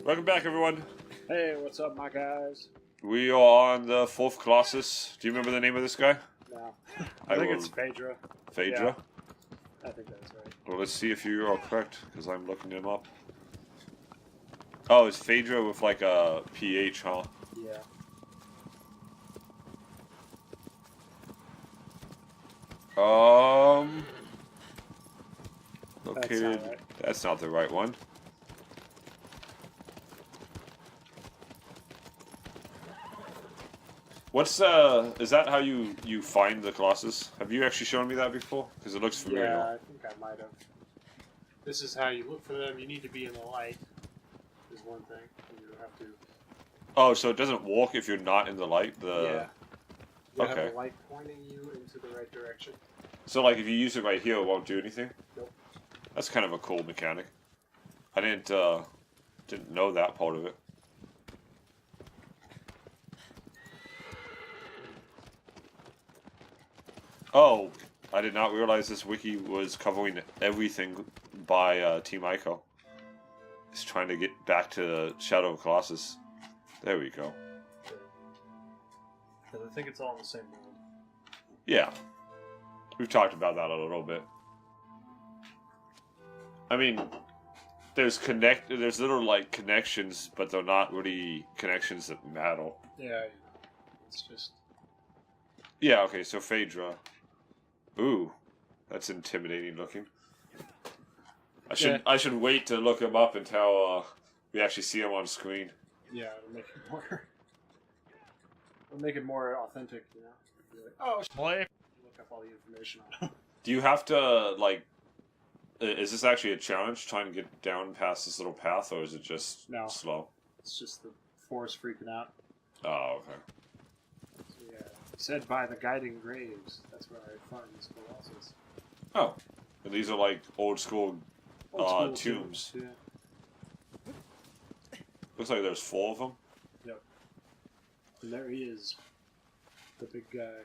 Welcome back, everyone. Hey, what's up, my guys? We are on the 4th Colossus. Do you remember the name of this guy? No. I think it's Phaedra. Phaedra? Yeah, I think that's right. Well, let's see if you are correct, because I'm looking him up. Oh, it's Phaedra with like a PH, huh? Yeah. Located. Right. That's not the right one. What's is that how you find the Colossus? Have you actually shown me that before? Because it looks familiar. Yeah, I think I might have. This is how you look for them. You need to be in the light. Is one thing. You have to. Oh, so it doesn't walk if you're not in the light. Yeah. You Okay. have the light pointing you into the right direction. So, like, if you use it right here, it won't do anything? Nope. That's kind of a cool mechanic. I didn't know that part of it. Oh, I did not realize this wiki was covering everything by Team Ico. It's trying to get back to Shadow of Colossus. There we go. Because I think it's all in the same world. Yeah. We've talked about that a little bit. I mean, there's little like connections, but they're not really connections that matter. Yeah, it's just. Yeah, okay, so Phaedra. Ooh, that's intimidating looking. I should wait to look him up until we actually see him on screen. Yeah, it'll make it more. It'll make it more authentic, you know. Be like, oh, boy. Look up all the information on him. Do you have to like? Is this actually a challenge trying to get down past this little path, or is it just slow? It's just the forest freaking out. Oh, okay. So, yeah, said by the guiding graves. That's where I find this Colossus. Oh, and these are like old school tombs. Yeah. Looks like there's 4 of them. Yep. And there he is, the big guy.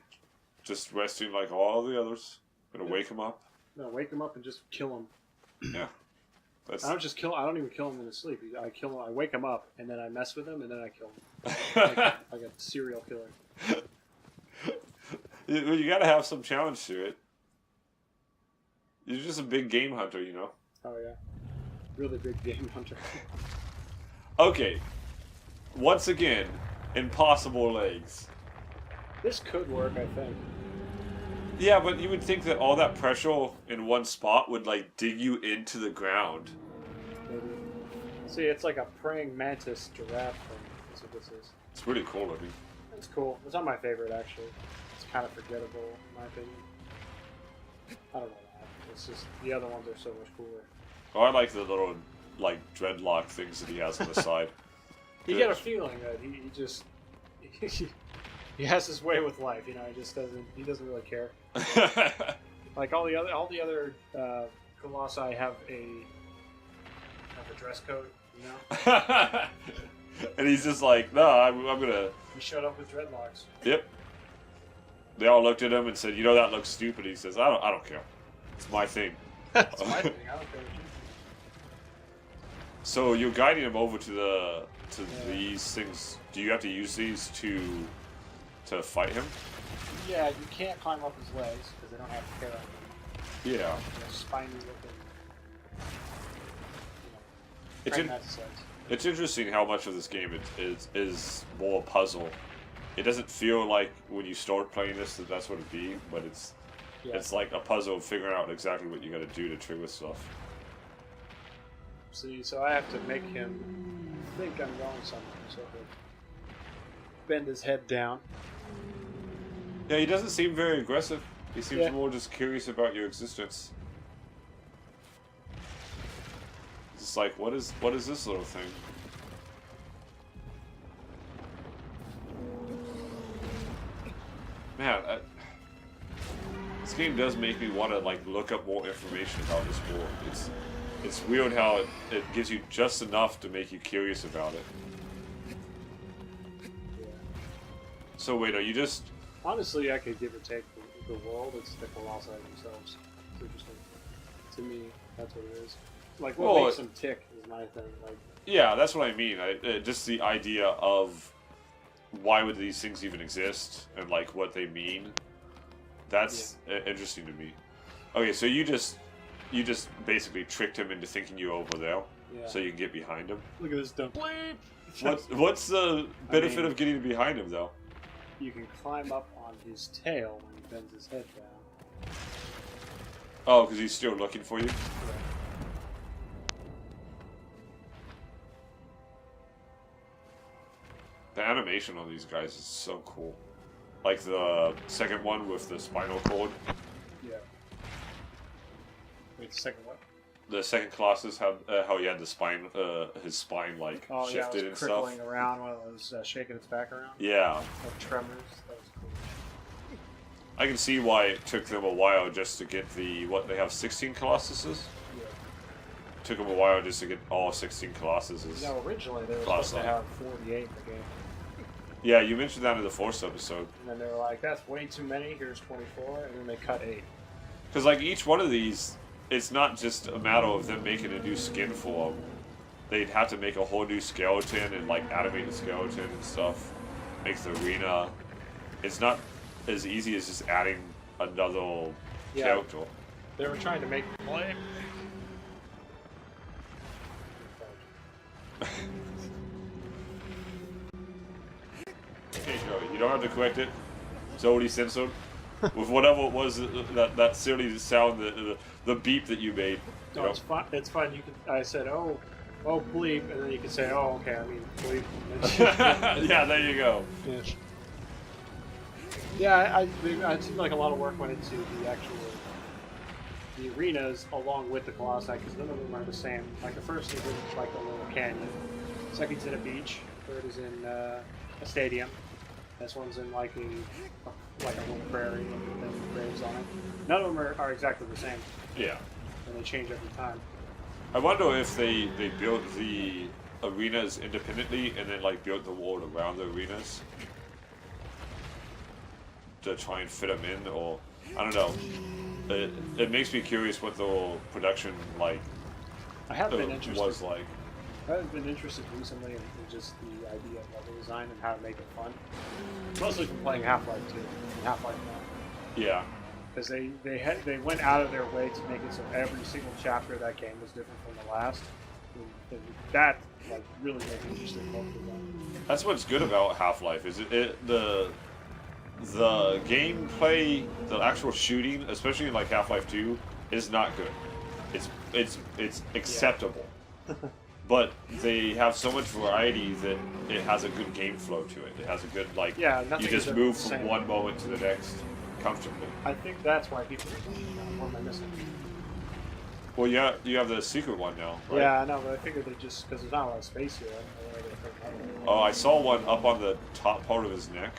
Just resting like all the others. Gonna wake him up. No, wake him up and just kill him. Yeah. I don't just kill. I don't even kill him in his sleep. I kill him. I wake him up and then I mess with him and then I kill him. like a serial killer. You gotta have some challenge to it. You're just a big game hunter, you know. Oh yeah, really big game hunter. Okay. Once again, impossible legs. This could work, I think. Yeah, but you would think that all that pressure in one spot would like dig you into the ground. Maybe. See, it's like a praying mantis giraffe thing. That's what this is. It's really cool looking. It's cool. It's not my favorite, actually. It's kind of forgettable, in my opinion. I don't know that. It's just, the other ones are so much cooler. Oh, I like the little, like, dreadlock things that he has on the side. You get a feeling that he just... he has his way with life, you know, he doesn't really care. Like all the other Colossi have a dress code, you know? And he's just like, no, I'm gonna... He showed up with dreadlocks. Yep. They all looked at him and said, you know, that looks stupid. He says, I don't care. It's my thing. It's my thing, I don't care what you. So you're guiding him over to these things. Do you have to use these to fight him? Yeah, you can't climb up his legs because they don't have hair on them. Yeah. They're spiny looking. You know, It's interesting how much of this game is more puzzle. It doesn't feel like when you start playing this that that's what it'd be, but it's like a puzzle of figuring out exactly what you got to do to trigger stuff. See, so I have to make him think I'm going somewhere, so he'll bend his head down. Yeah, he doesn't seem very aggressive. He seems more just curious about your existence. It's like, what is this little thing? Man, this game does make me want to like look up more information about this world. It's weird how it gives you just enough to make you curious about it. Yeah. So wait, are you just... Honestly, I could give or take the world. It's the Colossi themselves. It's interesting. To me, that's what it is. Like, what makes them tick is my thing. Like, yeah, that's what I mean. Just the idea of why would these things even exist and like what they mean. That's interesting to me. Okay, so you just basically tricked him into thinking you were over there, so you can get behind him. Look at this dumb. What's the benefit of getting behind him though? You can climb up on his tail when he bends his head down. Oh, because he's still looking for you? Yeah. The animation on these guys is so cool. Like the second one with the spinal cord. Yeah. Wait, the second what? The second Colossus, how he had the spine, his spine like shifted and stuff. Crickling around while it was shaking its back around. Yeah. Like tremors. That was cool. I can see why it took them a while just to get the they have 16 Colossuses. Yeah. Took them a while just to get all 16 Colossuses. No, originally they were supposed to have 48 in the game. Yeah, you mentioned that in the Force episode. And then they were like, "That's way too many. Here's 24," and then they cut 8. Because like each one of these, it's not just a matter of them making a new skin for them. They'd have to make a whole new skeleton and like animate the skeleton and stuff. Make the arena. It's not as easy as just adding another character. They were trying to make the play. Okay, Joe, you don't have to correct it. It's already censored. With whatever it was, that silly sound, the beep that you made. No, it's fun. It's fun. You can. I said, "Oh, bleep," and then you can say, "Oh, okay." I mean, bleep. Yeah, there you go. Yeah, it seemed like a lot of work went into the arenas along with the Colossi because none of them are the same. Like the first is in like a little canyon, second's in a beach, third is in a stadium. This one's in like a little prairie with graves on it. None of them are exactly the same. Yeah. And they change every time. I wonder if they built the arenas independently and then like built the world around the arenas to try and fit them in, or I don't know. It makes me curious what the production like I have been interested. was like. I've been interested recently in just the idea of level design and how to make it fun. Mostly from playing Half-Life 2 and Half-Life 1. Yeah. Because they went out of their way to make it so every single chapter of that game was different from the last. And that like really made me interested in level design. That's what's good about Half-Life is the gameplay, the actual shooting, especially in like Half-Life 2, is not good. It's acceptable. Yeah. But they have so much variety that it has a good game flow to it. It has a good, like, you just move from one moment to the next comfortably. I think that's why people are what am I missing? Well, you have the secret one now, right? Yeah, I know, but I figured they just, because there's not a lot of space here, I don't know where they put it. Oh, I saw one up on the top part of his neck.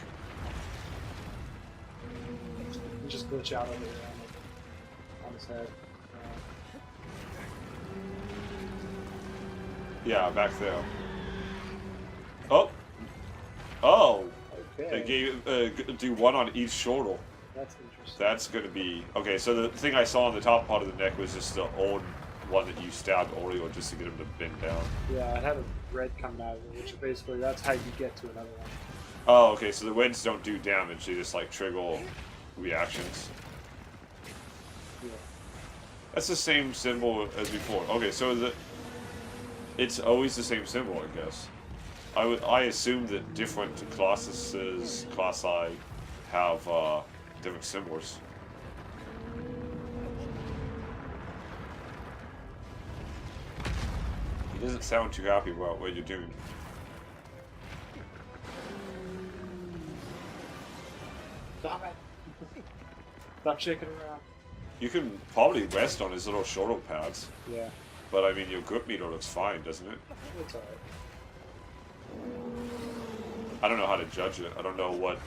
You just glitch out over here on his head. Yeah, back there. Oh! Oh! Okay. They gave, do one on each shoulder. That's interesting. That's gonna be... Okay, so the thing I saw on the top part of the neck was just the old one that you stabbed Oreo just to get him to bend down. Yeah, it had a red coming out of it, which basically that's how you get to another one. Oh, okay, so the winds don't do damage, they just like trigger reactions. Yeah. That's the same symbol as before. Okay, so it's always the same symbol, I guess. I assume that different Colossuses, Colossi, have different symbols. He doesn't sound too happy about what you're doing. Stop it! Stop shaking around. You can probably rest on his little shoulder pads. Yeah. But I mean, your grip meter looks fine, doesn't it? It's alright. I don't know how to judge it. I don't know what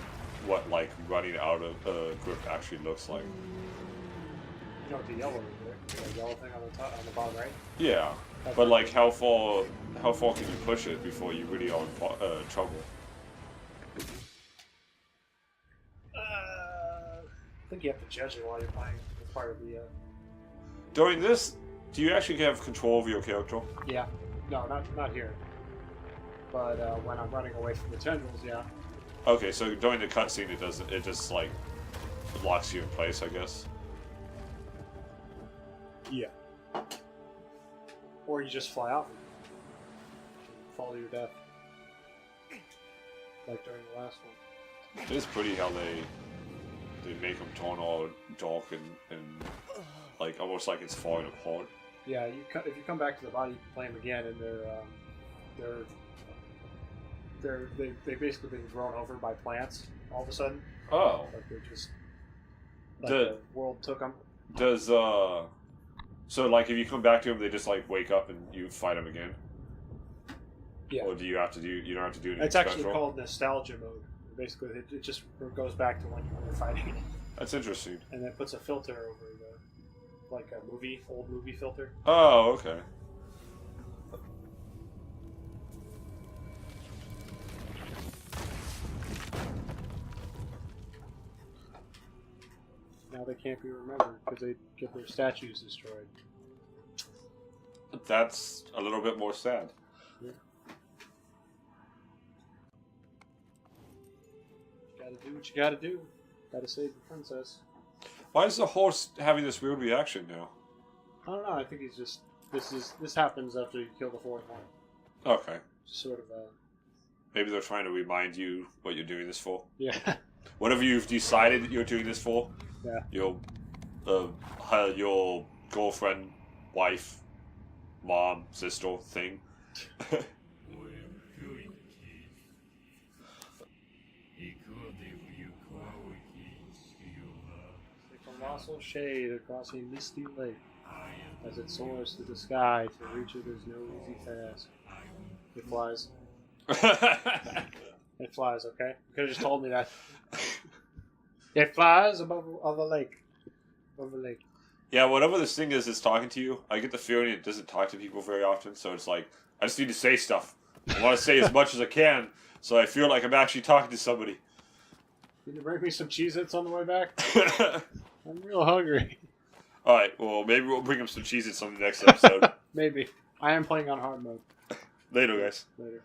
like running out of grip actually looks like. You know what the yellow is, right? The yellow thing on the bottom right? Yeah, but like how far can you push it before you really are in trouble? I think you have to judge it while you're playing. It's part of the. During this Do you actually have control over your character? Yeah. No, not here. But when I'm running away from the tendrils, yeah. Okay, so during the cutscene, it doesn't. It just like locks you in place, I guess. Yeah. Or you just fly out. Fall to your death. Like during the last one. It is pretty how they make them turn all dark and like almost like it's falling apart. Yeah, if you come back to the body, you can play them again, and they've basically been grown over by plants all of a sudden. Oh. Like they're just the world took them. Does so like if you come back to them, they just like wake up and you fight them again? Yeah. Or do you have to do? You don't have to do anything It's actually special? called nostalgia mode. Basically, it just goes back to when you were fighting. That's interesting. And it puts a filter over like a old movie filter. Oh, okay. Now they can't be remembered because they get their statues destroyed. That's a little bit more sad. Yeah. You gotta do what you gotta do. Gotta save the princess. Why is the horse having this weird reaction now? I don't know. I think he's just this happens after you kill the fourth one. Okay. Sort of Maybe they're trying to remind you what you're doing this for. Yeah. Whatever you've decided that you're doing this for. Yeah. Your girlfriend, wife, mom, sister thing. A colossal shade across a misty lake. As it soars to the sky, to reach it is no easy task. It flies. It flies, okay? You could have just told me that. It flies above the lake. Above the lake. Yeah, whatever this thing is that's talking to you, I get the feeling it doesn't talk to people very often, so it's like, I just need to say stuff. I want to say as much as I can, so I feel like I'm actually talking to somebody. Can you bring me some Cheez-Its on the way back? I'm real hungry. Alright, well, maybe we'll bring him some Cheez-Its on the next episode. Maybe. I am playing on hard mode. Later, guys. Later.